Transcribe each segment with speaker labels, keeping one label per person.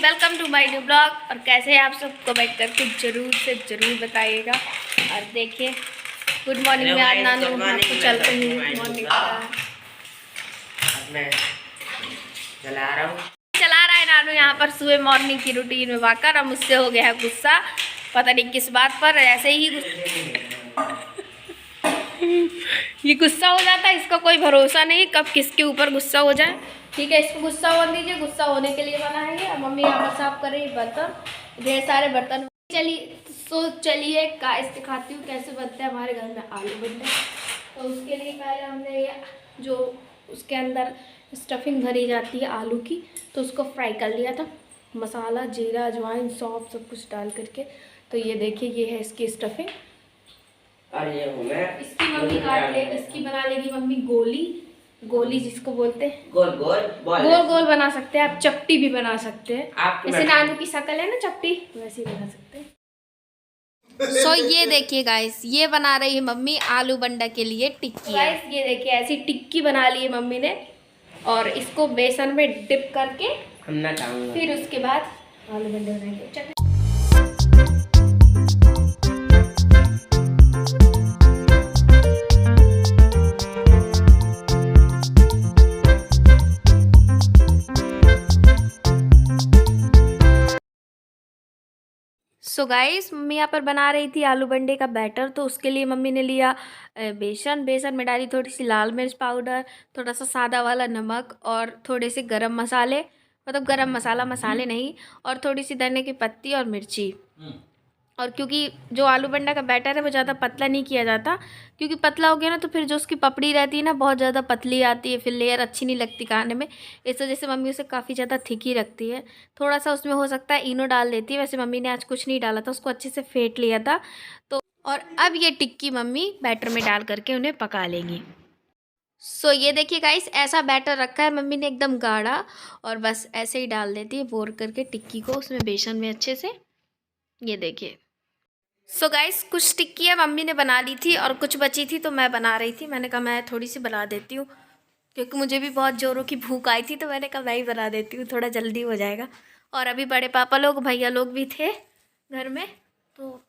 Speaker 1: Welcome to my new blog. और कैसे हैं आप सब कमेंट करके जरूर से जरूर बताइएगा। और देखिए गुड मॉर्निंग में आज नानू आपको चलते हैं मॉर्निंग
Speaker 2: मैं चला रहा
Speaker 1: है नानू यहाँ पर सुबह मॉर्निंग की रूटीन में वाकर। और मुझसे हो गया है गुस्सा, पता नहीं किस बात पर। ऐसे ही ये गुस्सा हो जाता है, इसका कोई भरोसा नहीं कब किसके ऊपर गुस्सा हो जाए। ठीक है, इसको गुस्सा होने दीजिए, गुस्सा होने के लिए बना है। और मम्मी यहाँ पर साफ कर रही है बर्तन, ढेर सारे बर्तन। चलिए गाइस दिखाती हूँ कैसे बनते हैं हमारे घर में आलू बंडे। तो उसके लिए पहले हमने ये जो उसके अंदर स्टफिंग भरी जाती है आलू की, तो उसको फ्राई कर लिया था। मसाला, जीरा, अजवाइन, सौंफ सब कुछ डाल करके। तो ये देखिए ये है इसकी स्टफिंग।
Speaker 2: और ये हूँ मैं।
Speaker 1: इसकी मम्मी काट ले, इसकी बना लेगी मम्मी गोली। गोली जिसको बोलते हैं,
Speaker 2: गोल गोल
Speaker 1: गोल गोल बना सकते हैं आप, चपटी भी बना सकते हैं।
Speaker 2: आपके
Speaker 1: जैसे नानू की शक्ल है ना चपटी, वैसे ही बना सकते हैं। सो ये देखिए गाइस, ये बना रही है मम्मी आलू बंडा के लिए टिक्की। गाइस ये देखिए ऐसी टिक्की बना ली है मम्मी ने। और इसको बेसन में डिप करके
Speaker 2: हम ना खाऊंगा,
Speaker 1: फिर उसके बाद आलू बंडे बनाएंगे। सो गाइस मम्मी यहाँ पर बना रही थी आलू बंडे का बैटर। तो उसके लिए मम्मी ने लिया बेसन में डाली थोड़ी सी लाल मिर्च पाउडर, थोड़ा सा सादा वाला नमक और थोड़े से गरम मसाले, मतलब गरम मसाला मसाले नहीं, और थोड़ी सी धनिया की पत्ती और मिर्ची। और क्योंकि जो आलू बंडा का बैटर है वो ज़्यादा पतला नहीं किया जाता, क्योंकि पतला हो गया ना तो फिर जो उसकी पपड़ी रहती है ना बहुत ज़्यादा पतली आती है, फिर लेयर अच्छी नहीं लगती खाने में। इस वजह से मम्मी उसे काफ़ी ज़्यादा थिक ही रखती है। थोड़ा सा उसमें हो सकता है इनो डाल देती है, वैसे मम्मी ने आज कुछ नहीं डाला था, उसको अच्छे से फेंट लिया था। तो और अब ये टिक्की मम्मी बैटर में डाल करके उन्हें पका लेंगी। सो ये देखिए गाइस, ऐसा बैटर रखा है मम्मी ने एकदम गाढ़ा, और बस ऐसे ही डाल देती है बोर करके टिक्की को उसमें बेसन में अच्छे से। ये देखिए। सो गाइस कुछ टिक्कियाँ मम्मी ने बना ली थी और कुछ बची थी तो मैं बना रही थी। मैंने कहा मैं थोड़ी सी बना देती हूँ, क्योंकि मुझे भी बहुत ज़ोरों की भूख आई थी, तो मैंने कहा मैं ही बना देती हूँ, थोड़ा जल्दी हो जाएगा। और अभी बड़े पापा लोग, भैया लोग भी थे घर में, तो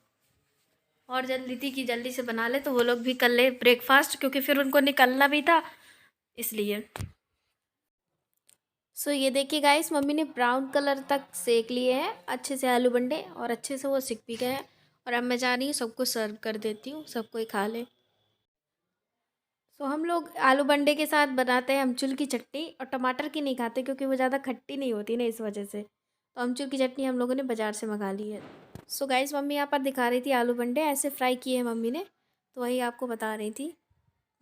Speaker 1: और जल्दी थी कि जल्दी से बना ले, तो वो लोग भी कर ले ब्रेकफास्ट, क्योंकि फिर उनको निकलना भी था इसलिए। सो ये देखिए गाइस, मम्मी ने ब्राउन कलर तक सेक लिए हैं अच्छे से आलू बंडे, और अच्छे से वो सिक भी गए हैं। और अब मैं जा रही हूँ सबको सर्व कर देती हूँ, सबको ही खा ले। सो हम लोग आलू बंडे के साथ बनाते हैं अमचूर की चटनी, और टमाटर की नहीं खाते क्योंकि वो ज़्यादा खट्टी नहीं होती ना, इस वजह से। तो अमचूर की चटनी हम लोगों ने बाज़ार से मंगा ली है। सो गाइस मम्मी यहाँ पर दिखा रही थी आलू बंडे ऐसे फ्राई किए हैं मम्मी ने, तो वही आपको बता रही थी।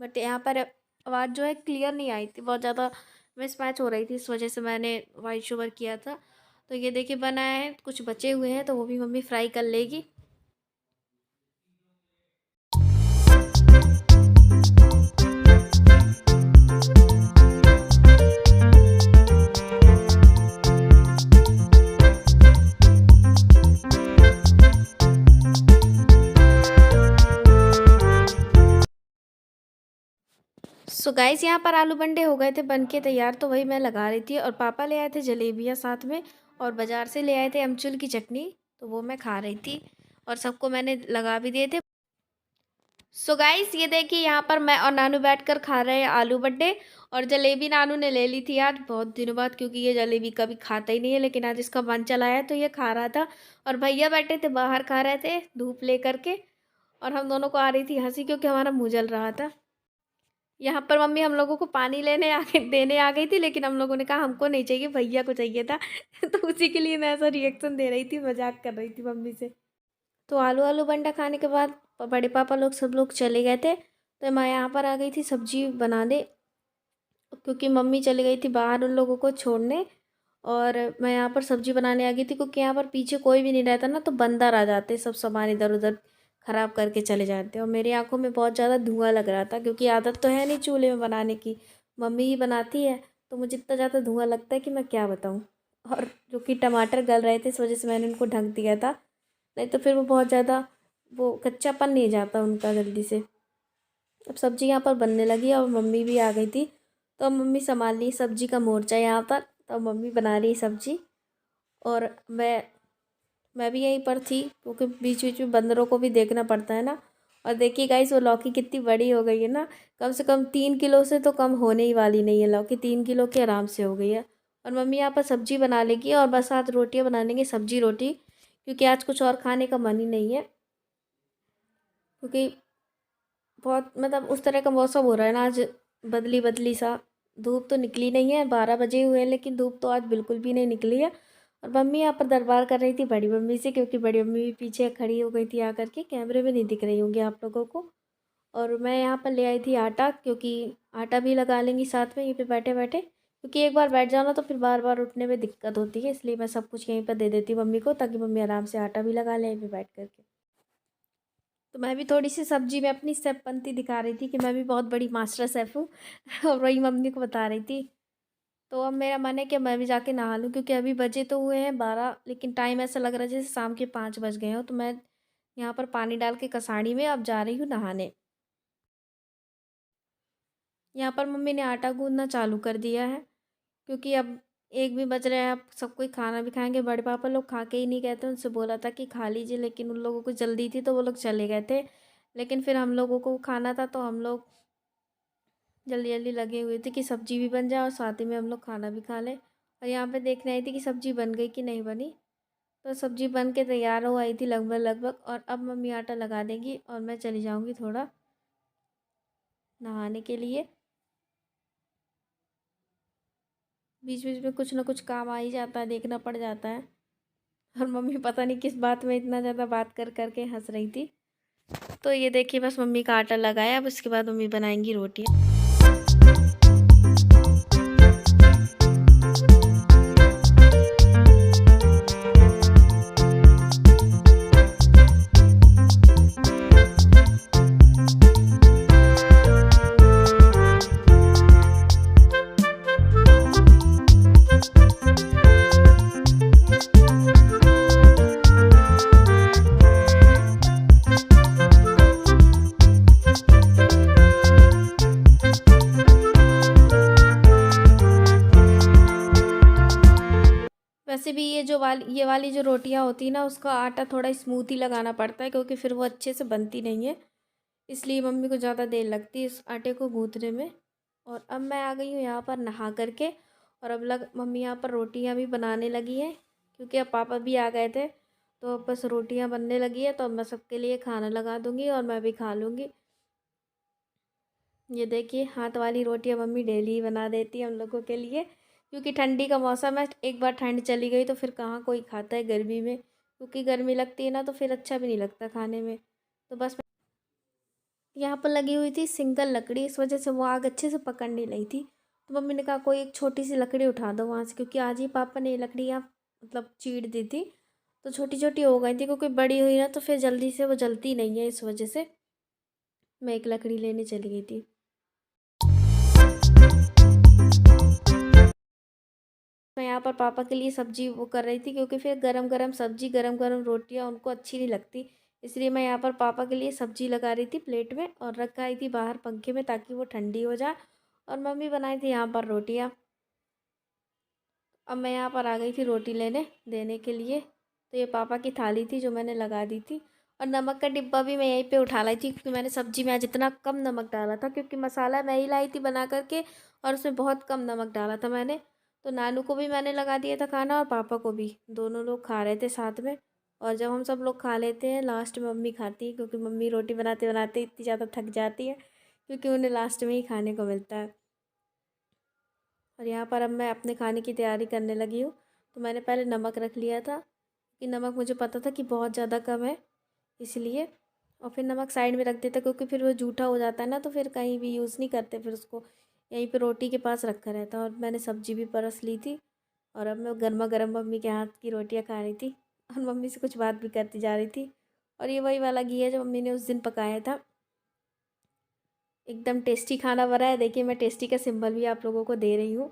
Speaker 1: बट यहाँ पर आवाज़ जो है क्लियर नहीं आई थी, बहुत ज़्यादा मिसमैच हो रही थी, इस वजह से मैंने वाइट शुगर किया था। तो ये देखिए बनाया है, कुछ बचे हुए हैं तो वो भी मम्मी फ्राई कर लेगी। सो गाइस यहाँ पर आलू बंडे हो गए थे बन के तैयार, तो वही मैं लगा रही थी। और पापा ले आए थे जलेबियाँ साथ में, और बाज़ार से ले आए थे अमचूर की चटनी, तो वो मैं खा रही थी। और सबको मैंने लगा भी दिए थे। सो गाइस ये देखिए यहाँ पर मैं और नानू बैठकर खा रहे हैं आलू बंडे। और जलेबी नानू ने ले ली थी आज बहुत दिनों बाद, क्योंकि ये जलेबी कभी खाता ही नहीं है, लेकिन आज इसका मन चला है तो ये खा रहा था। और भैया बैठे थे बाहर खा रहे थे धूप ले करके। और हम दोनों को आ रही थी हंसी, क्योंकि हमारा मुँह जल रहा था। यहाँ पर मम्मी हम लोगों को पानी देने आ गई थी, लेकिन हम लोगों ने कहा हमको नहीं चाहिए, भैया को चाहिए था। तो उसी के लिए मैं ऐसा रिएक्शन दे रही थी, मजाक कर रही थी मम्मी से। तो आलू आलू बंडा खाने के बाद बड़े पापा लोग सब लोग चले गए थे, तो मैं यहाँ पर आ गई थी सब्जी बनाने, क्योंकि मम्मी चली गई थी बाहर उन लोगों को छोड़ने। और मैं यहाँ पर सब्जी बनाने आ गई थी, क्योंकि यहाँ पर पीछे कोई भी नहीं रहता ना, तो बंदर आ जाते, सब सामान इधर उधर ख़राब करके चले जाते। और मेरी आंखों में बहुत ज़्यादा धुआं लग रहा था, क्योंकि आदत तो है नहीं चूल्हे में बनाने की, मम्मी ही बनाती है, तो मुझे इतना ज़्यादा धुआं लगता है कि मैं क्या बताऊँ। और जो कि टमाटर गल रहे थे, इस वजह से मैंने उनको ढक दिया था, नहीं तो फिर वो बहुत ज़्यादा वो कच्चापन नहीं जाता उनका जल्दी से। अब सब्ज़ी यहाँ पर बनने लगी और मम्मी भी आ गई थी, तो मम्मी संभाल ली सब्ज़ी का मोर्चा यहाँ पर। तो मम्मी बना रही सब्ज़ी, और मैं भी यहीं पर थी क्योंकि बीच बीच में बंदरों को भी देखना पड़ता है ना। और देखिए गाइस वो लौकी कितनी बड़ी हो गई है ना, कम से कम 3 किलो से तो कम होने ही वाली नहीं है लौकी, 3 किलो के आराम से हो गई है। और मम्मी यहाँ पर सब्जी बना लेगी और बस साथ रोटियाँ बना लेंगे, सब्जी रोटी, क्योंकि आज कुछ और खाने का मन ही नहीं है। क्योंकि बहुत मतलब उस तरह का मौसम हो रहा है ना आज, बदली बदली सा। धूप तो निकली नहीं है, 12 बजे हुए हैं, लेकिन धूप तो आज बिल्कुल भी नहीं निकली है। और मम्मी यहाँ पर दरबार कर रही थी बड़ी मम्मी से, क्योंकि बड़ी मम्मी भी पीछे खड़ी हो गई थी आकर के, कैमरे में नहीं दिख रही होंगी आप लोगों को। और मैं यहाँ पर ले आई थी आटा, क्योंकि आटा भी लगा लेंगी साथ में यहीं पे बैठे बैठे, क्योंकि एक बार बैठ जाओ ना तो फिर बार बार उठने में दिक्कत होती है, इसलिए मैं सब कुछ यहीं पर दे देती हूँ मम्मी को, ताकि मम्मी आराम से आटा भी लगा ले यहीं पे बैठ करके। तो मैं भी थोड़ी सी सब्जी में अपनी स्टेप बनती दिखा रही थी कि मैं भी बहुत बड़ी मास्टर शेफ़ हूँ और वही मम्मी को बता रही थी। तो अब मेरा मन है कि मैं भी जाके नहा लूँ, क्योंकि अभी बजे तो हुए हैं 12, लेकिन टाइम ऐसा लग रहा है जैसे शाम के 5 बज गए हो। तो मैं यहाँ पर पानी डाल के कसाड़ी में अब जा रही हूँ नहाने। यहाँ पर मम्मी ने आटा गूँदना चालू कर दिया है, क्योंकि अब 1 भी बज रहे हैं, अब सब कोई खाना भी खाएंगे। बड़े पापा लोग खा के ही नहीं गए थे, उनसे बोला था कि खा लीजिए, लेकिन उन लोगों को जल्दी थी तो वो लोग चले गए थे। लेकिन फिर हम लोगों को खाना था तो हम लोग जल्दी जल्दी लगे हुए थे कि सब्जी भी बन जाए और साथ ही में हम लोग खाना भी खा लें। और यहाँ पे देखने आई थी कि सब्जी बन गई कि नहीं बनी। तो सब्जी बन के तैयार हो आई थी लगभग लगभग, और अब मम्मी आटा लगा देंगी और मैं चली जाऊँगी थोड़ा नहाने के लिए। बीच बीच में कुछ ना कुछ काम आ ही जाता है, देखना पड़ जाता है। और मम्मी पता नहीं किस बात में इतना ज़्यादा बात कर कर के हंस रही थी। तो ये देखिए बस मम्मी का आटा लगाया, अब उसके बाद मम्मी बनाएंगी रोटियाँ। वैसे भी ये वाली जो रोटियां होती है ना, उसका आटा थोड़ा स्मूथ ही लगाना पड़ता है, क्योंकि फिर वो अच्छे से बनती नहीं है। इसलिए मम्मी को ज़्यादा देर लगती है इस आटे को गूँथने में। और अब मैं आ गई हूँ यहाँ पर नहा करके, और अब मम्मी यहाँ पर रोटियाँ भी बनाने लगी हैं, क्योंकि अब पापा भी आ गए थे। तो अब बस रोटियाँ बनने लगी है, तो अब मैं सबके लिए खाना लगा दूँगी और मैं भी खा लूँगी। ये देखिए हाथ वाली रोटियां मम्मी डेली ही बना देती है हम लोगों के लिए, क्योंकि ठंडी का मौसम है। एक बार ठंड चली गई तो फिर कहाँ कोई खाता है गर्मी में, क्योंकि गर्मी लगती है ना तो फिर अच्छा भी नहीं लगता खाने में। तो बस यहाँ पर लगी हुई थी सिंगल लकड़ी, इस वजह से वो आग अच्छे से पकड़ नहीं रही थी। तो मम्मी ने कहा कोई एक छोटी सी लकड़ी उठा दो वहाँ से, क्योंकि आज ही पापा ने ये लकड़ियाँ मतलब चीड़ दी थी, तो छोटी छोटी हो गई थी, क्योंकि बड़ी हुई ना तो फिर जल्दी से वो जलती नहीं है, इस वजह से मैं एक लकड़ी लेने चली गई थी। मैं यहाँ पर पापा के लिए सब्जी वो कर रही थी, क्योंकि फिर गरम गरम सब्जी गरम गरम रोटियाँ उनको अच्छी नहीं लगती। इसलिए मैं यहाँ पर पापा के लिए सब्जी लगा रही थी प्लेट में, और रख आई थी बाहर पंखे में ताकि वो ठंडी हो जाए। और मम्मी बनाई थी यहाँ पर रोटियाँ। अब मैं यहाँ पर आ गई थी रोटी लेने देने के लिए। तो ये पापा की थाली थी जो मैंने लगा दी थी। और नमक का डिब्बा भी मैं यहीं पे उठा लाई थी, क्योंकि मैंने सब्जी में आज इतना कम नमक डाला था, क्योंकि मसाला मैं ही लाई थी बना करके, और उसमें बहुत कम नमक डाला था मैंने। तो नानू को भी मैंने लगा दिया था खाना, और पापा को भी, दोनों लोग खा रहे थे साथ में। और जब हम सब लोग खा लेते हैं लास्ट में मम्मी खाती है, क्योंकि मम्मी रोटी बनाते बनाते इतनी ज़्यादा थक जाती है, क्योंकि उन्हें लास्ट में ही खाने को मिलता है। और यहाँ पर अब मैं अपने खाने की तैयारी करने लगी हूँ। तो मैंने पहले नमक रख लिया था, कि नमक मुझे पता था कि बहुत ज़्यादा कम है, इसलिए। और फिर नमक साइड में रख देता, क्योंकि फिर वो जूठा हो जाता है ना, तो फिर कहीं भी यूज़ नहीं करते, फिर उसको यहीं पे रोटी के पास रखा रहता है। और मैंने सब्जी भी परस ली थी, और अब मैं गर्मा गर्म मम्मी के हाथ की रोटियां खा रही थी, और मम्मी से कुछ बात भी करती जा रही थी। और ये वही वाला घी है जो मम्मी ने उस दिन पकाया था। एकदम टेस्टी खाना बना है, देखिए मैं टेस्टी का सिंबल भी आप लोगों को दे रही हूँ।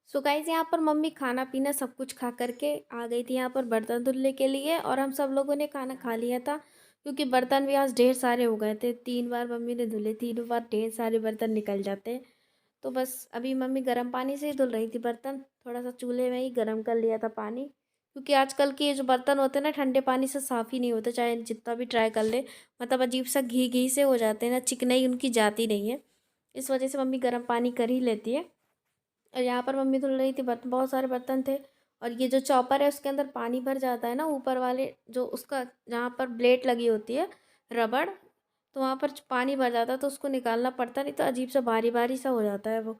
Speaker 1: सो गाइज यहाँ पर मम्मी खाना पीना सब कुछ खा करके आ गई थी यहाँ पर बर्तन धुलने के लिए, और हम सब लोगों ने खाना खा लिया था, क्योंकि बर्तन भी आज ढेर सारे हो गए थे। 3 बार मम्मी ने धुले, तीनों बार ढेर सारे बर्तन निकल जाते हैं। तो बस अभी मम्मी गर्म पानी से ही धुल रही थी बर्तन, थोड़ा सा चूल्हे में ही गर्म कर लिया था पानी, क्योंकि आजकल के ये जो बर्तन होते हैं ना ठंडे पानी से साफ़ ही नहीं होते, चाहे जितना भी ट्राई कर ले, मतलब अजीब सा घी घी से हो जाते हैं ना, चिकनाई उनकी जाती नहीं है। इस वजह से मम्मी गर्म पानी कर ही लेती है। और यहाँ पर मम्मी धुल रही थी बर्तन, बहुत सारे बर्तन थे। और ये जो चॉपर है उसके अंदर पानी भर जाता है ना, ऊपर वाले जो उसका जहाँ पर ब्लेड लगी होती है रबड़, तो वहाँ पर पानी भर जाता है, तो उसको निकालना पड़ता, नहीं तो अजीब सा भारी भारी सा हो जाता है वो।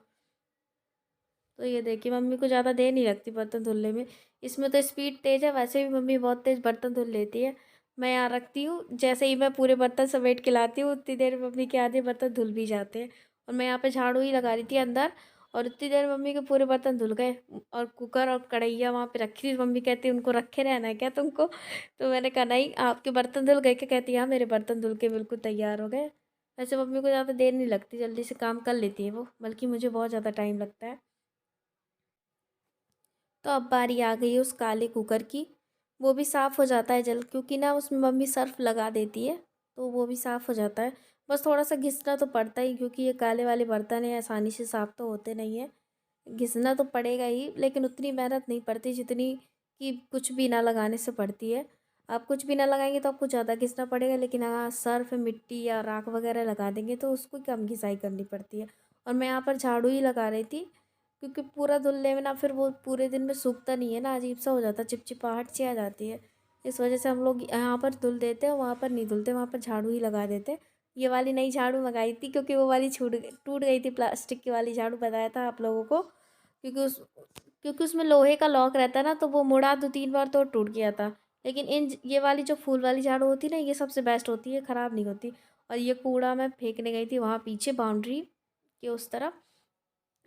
Speaker 1: तो ये देखिए मम्मी को ज़्यादा देर नहीं लगती बर्तन धुलने में। इसमें तो स्पीड तेज़ है, वैसे भी मम्मी बहुत तेज़ बर्तन धुल लेती है। मैं यहाँ रखती हूँ, जैसे ही मैं पूरे बर्तन समेट के लाती हूँ उतनी देर में मम्मी के आधे बर्तन धुल भी जाते हैं। और मैं यहाँ पे झाड़ू ही लगा रही थी अंदर, और उतनी देर में मम्मी के पूरे बर्तन धुल गए। और कुकर और कढ़ैया वहाँ पे रखी थी, मम्मी कहती उनको रखे रहना है क्या तुमको? तो मैंने कहा नहीं, आपके बर्तन धुल गए क्या? कहती हाँ मेरे बर्तन धुल के बिल्कुल तैयार हो गए। वैसे मम्मी को ज़्यादा देर नहीं लगती, जल्दी से काम कर लेती है वो, बल्कि मुझे बहुत ज़्यादा टाइम लगता है। तो अब बारी आ गई है उस काले कुकर की। वो भी साफ़ हो जाता है जल्द, क्योंकि ना उसमें मम्मी सर्फ़ लगा देती है, तो वो भी साफ़ हो जाता है। बस थोड़ा सा घिसना तो पड़ता ही, क्योंकि ये काले वाले बर्तन हैं, आसानी से साफ़ तो होते नहीं हैं। घिसना तो पड़ेगा ही, लेकिन उतनी मेहनत नहीं पड़ती जितनी कि कुछ भी ना लगाने से पड़ती है। आप कुछ भी ना लगाएंगे तो आपको ज़्यादा घिसना पड़ेगा, लेकिन अगर सर्फ़ मिट्टी या राख वगैरह लगा देंगे तो उसको कम घिसाई करनी पड़ती है। और मैं यहाँ पर झाड़ू ही लगा रही थी, क्योंकि पूरा धुलने में ना फिर वो पूरे दिन में सूखता नहीं है ना, अजीब सा हो जाता है, चिपचिपाहट सी आ जाती है। इस वजह से हम लोग यहाँ पर धुल देते हैं, वहाँ पर नहीं धुलते, वहाँ पर झाड़ू ही लगा देते हैं। ये वाली नई झाड़ू मंगाई थी, क्योंकि वो वाली टूट गई थी, प्लास्टिक की वाली झाड़ू बताया था आप लोगों को, क्योंकि उसमें लोहे का लॉक रहता है ना, तो वो मुड़ा 2-3 बार तो टूट गया था। लेकिन ये वाली जो फूल वाली झाड़ू होती है ना, ये सबसे बेस्ट होती है, ख़राब नहीं होती। और ये कूड़ा मैं फेंकने गई थी वहाँ पीछे बाउंड्री के उस तरफ,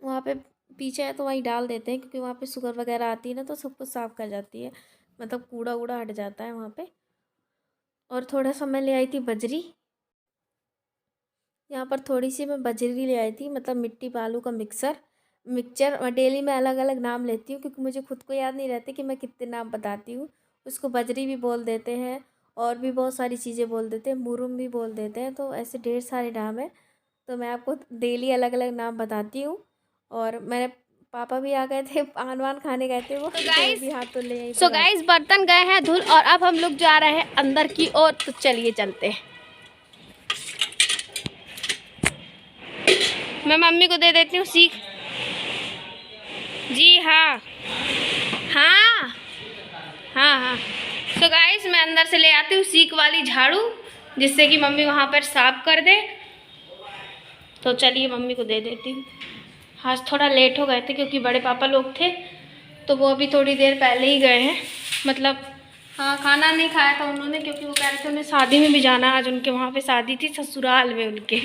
Speaker 1: वहाँ पे पीछे है, तो वहीं डाल देते हैं, क्योंकि वहाँ पे शुगर वगैरह आती है ना, तो सब कुछ साफ़ कर जाती है, मतलब कूड़ा वूड़ा हट जाता है वहाँ पे। और थोड़ा सा मैं ले आई थी बजरी, यहाँ पर थोड़ी सी मैं बजरी ले आई थी, मतलब मिट्टी बालू का मिक्सचर। और डेली मैं अलग अलग नाम लेती हूँ, क्योंकि मुझे खुद को याद नहीं रहते कि मैं कितने नाम बताती हूँ। उसको बजरी भी बोल देते हैं, और भी बहुत सारी चीज़ें बोल देते हैं, मुरुम भी बोल देते हैं, तो ऐसे ढेर सारे नाम हैं। तो मैं आपको डेली अलग अलग नाम बताती हूँ। और मेरे पापा भी आ गए थे, पान वान खाने गए थे वो, तो वो भी हाथ तो ले यहीं पर
Speaker 3: बर्तन गए हैं धुल, और अब हम लोग जा रहे हैं अंदर की ओर, तो चलिए चलते हैं। मैं मम्मी को दे देती हूँ सीख। जी हाँ हाँ हाँ हाँ। सो गाइस, मैं अंदर से ले आती हूँ सीख वाली झाड़ू, जिससे कि मम्मी वहाँ पर साफ कर दे। तो चलिए मम्मी को दे देती हूँ। आज थोड़ा लेट हो गए थे, क्योंकि बड़े पापा लोग थे, तो वो अभी थोड़ी देर पहले ही गए हैं। मतलब हाँ, खाना नहीं खाया था उन्होंने, क्योंकि वो कह रहे थे उन्हें शादी में भी जाना, आज उनके वहाँ पे शादी थी ससुराल में उनके,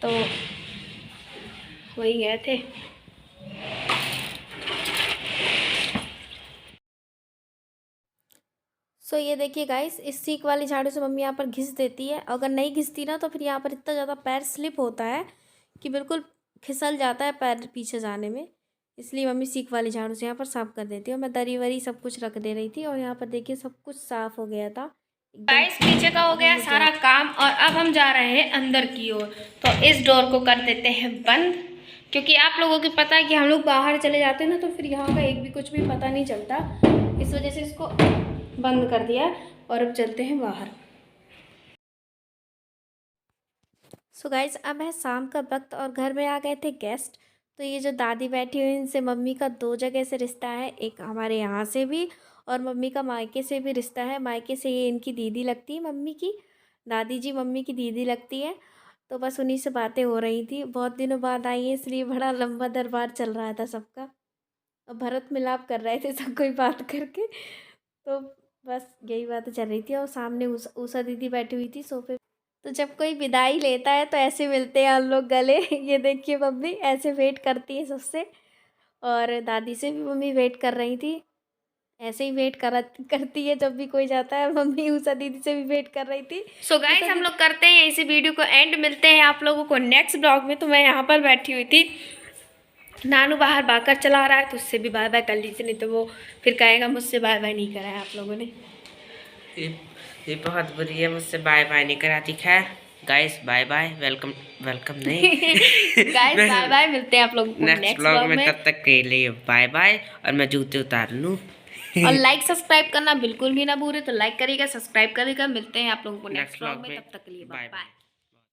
Speaker 3: तो वही गए थे।
Speaker 1: सो ये देखिए गाइस, इस सीक वाली झाड़ू से मम्मी यहाँ पर घिस देती है। अगर नहीं घिसती ना, तो फिर यहाँ पर इतना ज़्यादा पैर स्लिप होता है कि बिल्कुल फिसल जाता है पैर पीछे जाने में। इसलिए मम्मी सीक वाली झाड़ू से यहाँ पर साफ़ कर देती है। और मैं दरी वरी सब कुछ रख दे रही थी, और यहाँ पर देखिए सब कुछ साफ़ हो गया था एकदम
Speaker 3: गाइस, पीछे का हो
Speaker 1: अब
Speaker 3: गया
Speaker 1: हम लोग
Speaker 3: सारा काम, और अब हम जा रहे हैं अंदर की ओर। तो इस डोर को कर देते हैं बंद, क्योंकि आप लोगों को पता है कि हम लोग बाहर चले जाते हैं ना, तो फिर यहाँ का एक भी कुछ भी पता नहीं चलता। इस वजह से इसको बंद कर दिया, और अब चलते हैं बाहर।
Speaker 1: सो गाइज, अब है शाम का वक्त, और घर में आ गए थे गेस्ट। तो ये जो दादी बैठी हुई, इनसे मम्मी का 2 जगह से रिश्ता है, एक हमारे यहाँ से भी, और मम्मी का मायके से भी रिश्ता है। मायके से ये इनकी दीदी लगती है मम्मी की, दादी जी मम्मी की दीदी लगती है। तो बस उन्हीं से बातें हो रही थी, बहुत दिनों बाद आई है, इसलिए बड़ा लंबा दरबार चल रहा था सबका। और भरत मिलाप कर रहे थे सब कोई बात करके। तो बस यही बातें चल रही थी, और सामने उषा दीदी बैठी हुई थी सोफे। तो जब कोई विदाई लेता है तो ऐसे मिलते हैं हम लोग गले। ये देखिए मम्मी ऐसे वेट करती है सबसे, और दादी से भी मम्मी वेट कर रही थी, ऐसे ही वेट करती है जब भी कोई जाता है। मम्मी उषा दीदी से भी वेट कर रही थी।
Speaker 3: सो गाइस, हम लोग करते हैं इसी वीडियो को एंड, मिलते हैं आप लोगों को नेक्स्ट ब्लॉग में। तो मैं यहाँ पर बैठी हुई थी, नानू बाहर बाकर चला रहा है, तो उससे भी बाय बाय कर लीजिए, नहीं तो वो फिर कहेगा मुझसे बाय बाय नहीं करा है आप लोगों ने।
Speaker 2: ये बहुत बुरी है, मुझसे बाय बाय नहीं कराती। खैर guys bye bye, welcome welcome नहीं
Speaker 3: गाइस बाय बाय, मिलते हैं आप लोगों को
Speaker 2: नेक्स्ट
Speaker 3: नेक्स्ट
Speaker 2: व्लॉग
Speaker 3: व्लॉग
Speaker 2: में।
Speaker 3: में।
Speaker 2: तब तक के लिए बाय बाय, और मैं जूते उतार लूँ।
Speaker 3: और लाइक सब्सक्राइब करना बिल्कुल भी ना भूले, तो लाइक करिएगा, सब्सक्राइब करिएगा। मिलते हैं आप लोगों को
Speaker 2: Next
Speaker 3: नेक्स्ट व्लॉग
Speaker 2: vlog
Speaker 3: में,
Speaker 2: में।
Speaker 3: तब तक के लिए
Speaker 2: Bye
Speaker 3: बाय
Speaker 2: bye.
Speaker 3: बाय।